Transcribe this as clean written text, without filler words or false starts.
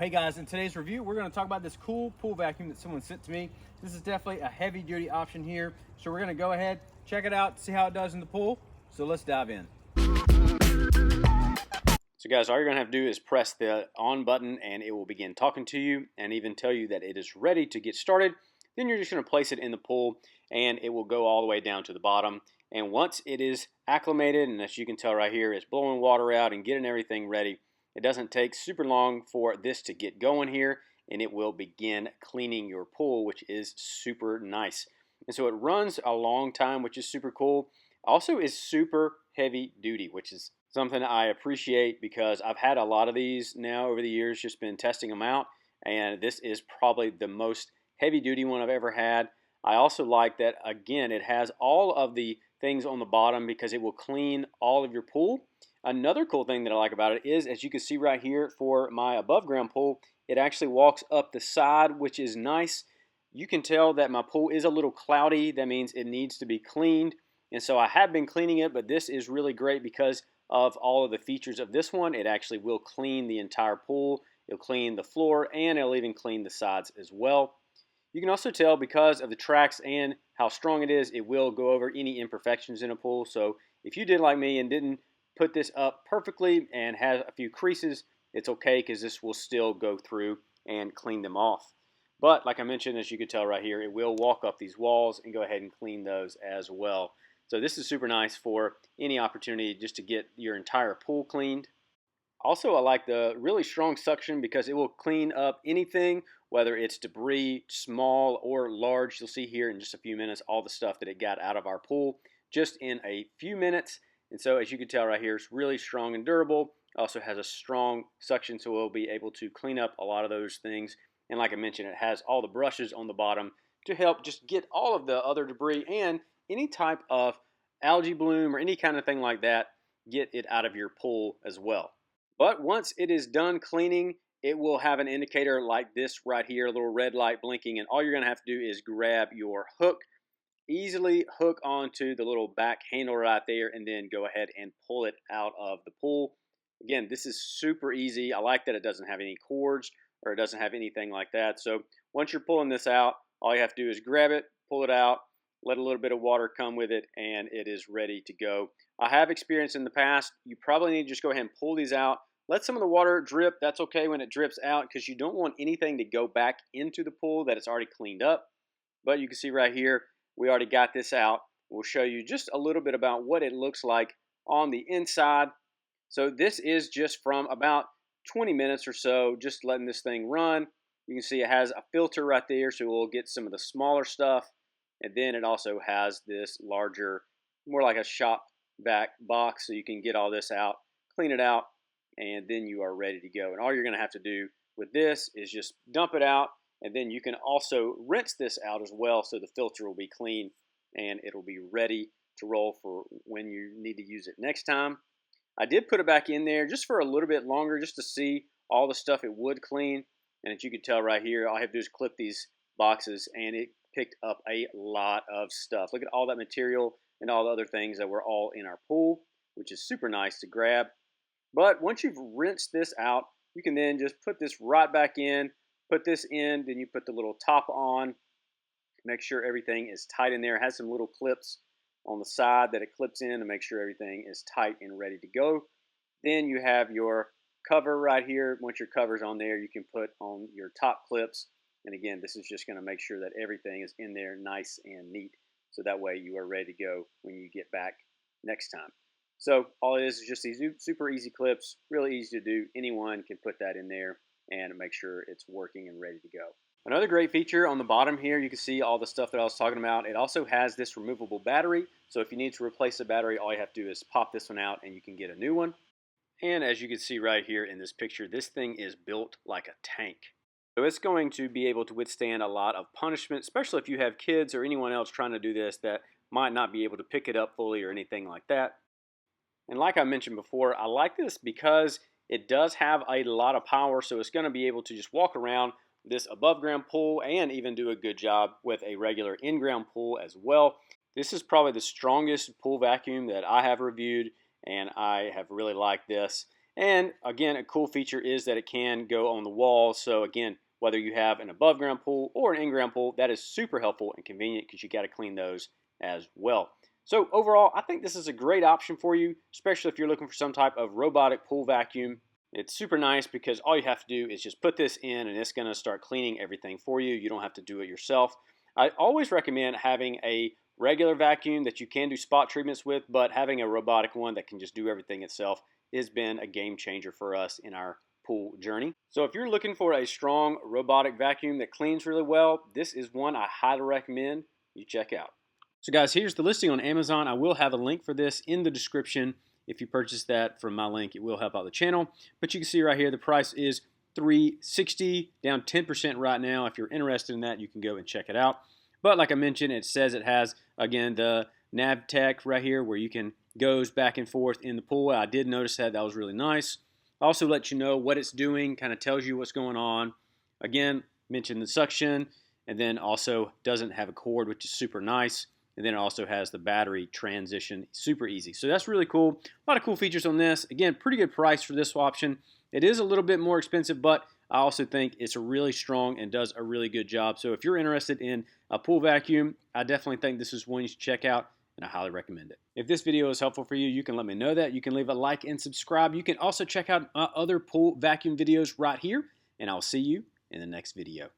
Hey guys, in today's review, we're going to talk about this cool pool vacuum that someone sent to me. This is definitely a heavy duty option here. So we're going to go ahead, check it out, see how it does in the pool. So let's dive in. So guys, all you're going to have to do is press the on button and it will begin talking to you and even tell you that it is ready to get started. Then you're just going to place it in the pool and it will go all the way down to the bottom. And once it is acclimated, and as you can tell right here, it's blowing water out and getting everything ready, it doesn't take super long for this to get going here, and it will begin cleaning your pool, which is super nice. And so it runs a long time, which is super cool. Also is super heavy duty, which is something I appreciate because I've had a lot of these now over the years, just been testing them out, and this is probably the most heavy duty one I've ever had. I also like that, again, it has all of the things on the bottom because it will clean all of your pool. Another cool thing that I like about it is, as you can see right here for my above ground pool, it actually walks up the side, which is nice. You can tell that my pool is a little cloudy. That means it needs to be cleaned. And so I have been cleaning it, but this is really great because of all of the features of this one. It actually will clean the entire pool. It'll clean the floor and it'll even clean the sides as well. You can also tell because of the tracks and how strong it is, it will go over any imperfections in a pool. So if you did like me and didn't put this up perfectly and has a few creases, it's okay because this will still go through and clean them off. But like I mentioned, as you can tell right here, it will walk up these walls and go ahead and clean those as well. So this is super nice for any opportunity just to get your entire pool cleaned. Also, I like the really strong suction because it will clean up anything, whether it's debris, small or large. You'll see here in just a few minutes all the stuff that it got out of our pool just in a few minutes. And so as you can tell right here, it's really strong and durable. Also has a strong suction, so we'll be able to clean up a lot of those things. And like I mentioned, it has all the brushes on the bottom to help just get all of the other debris and any type of algae bloom or any kind of thing like that, get it out of your pool as well. But once it is done cleaning, it will have an indicator like this right here, a little red light blinking, and all you're going to have to do is grab your hook, easily hook onto the little back handle right there, and then go ahead and pull it out of the pool. Again, this is super easy. I like that it doesn't have any cords or it doesn't have anything like that. So once you're pulling this out, all you have to do is grab it, pull it out, let a little bit of water come with it, and it is ready to go. I have experienced in the past, you probably need to just go ahead and pull these out. Let some of the water drip. That's okay when it drips out because you don't want anything to go back into the pool that it's already cleaned up. But you can see right here, we already got this out. We'll show you just a little bit about what it looks like on the inside. So this is just from about 20 minutes or so, just letting this thing run. You can see it has a filter right there, so we'll get some of the smaller stuff. And then it also has this larger, more like a shop vac box, so you can get all this out, clean it out, and then you are ready to go. And all you're going to have to do with this is just dump it out. And then you can also rinse this out as well so the filter will be clean and it'll be ready to roll for when you need to use it next time. I did put it back in there just for a little bit longer just to see all the stuff it would clean. And as you can tell right here, all I have to do is clip these boxes and it picked up a lot of stuff. Look at all that material and all the other things that were all in our pool, which is super nice to grab. But once you've rinsed this out, you can then just put this right back in. Put this in, then you put the little top on. Make sure everything is tight in there. It has some little clips on the side that it clips in to make sure everything is tight and ready to go. Then you have your cover right here. Once your cover's on there, you can put on your top clips. And again, this is just going to make sure that everything is in there nice and neat. So that way you are ready to go when you get back next time. So all it is just these super easy clips, really easy to do. Anyone can put that in there and make sure it's working and ready to go. Another great feature on the bottom here, you can see all the stuff that I was talking about. It also has this removable battery. So if you need to replace the battery, all you have to do is pop this one out and you can get a new one. And as you can see right here in this picture, this thing is built like a tank. So it's going to be able to withstand a lot of punishment, especially if you have kids or anyone else trying to do this that might not be able to pick it up fully or anything like that. And like I mentioned before, I like this because it does have a lot of power, so it's going to be able to just walk around this above ground pool and even do a good job with a regular in-ground pool as well. This is probably the strongest pool vacuum that I have reviewed, and I have really liked this. And again, a cool feature is that it can go on the wall. So again, whether you have an above ground pool or an in-ground pool, that is super helpful and convenient because you got to clean those as well. So overall, I think this is a great option for you, especially if you're looking for some type of robotic pool vacuum. It's super nice because all you have to do is just put this in and it's going to start cleaning everything for you. You don't have to do it yourself. I always recommend having a regular vacuum that you can do spot treatments with, but having a robotic one that can just do everything itself has been a game changer for us in our pool journey. So if you're looking for a strong robotic vacuum that cleans really well, this is one I highly recommend you check out. So guys, here's the listing on Amazon. I will have a link for this in the description. If you purchase that from my link, it will help out the channel. But you can see right here, the price is $360, down 10% right now. If you're interested in that, you can go and check it out. But like I mentioned, it says it has, again, the nav tech right here where you can goes back and forth in the pool. I did notice that. That was really nice. Also let you know what it's doing, kind of tells you what's going on. Again, mentioned the suction, and then also doesn't have a cord, which is super nice. And then it also has the battery transition, super easy. So that's really cool. A lot of cool features on this. Again, pretty good price for this option. It is a little bit more expensive, but I also think it's really strong and does a really good job. So if you're interested in a pool vacuum, I definitely think this is one you should check out, and I highly recommend it. If this video is helpful for you, you can let me know that. You can leave a like and subscribe. You can also check out my other pool vacuum videos right here, and I'll see you in the next video.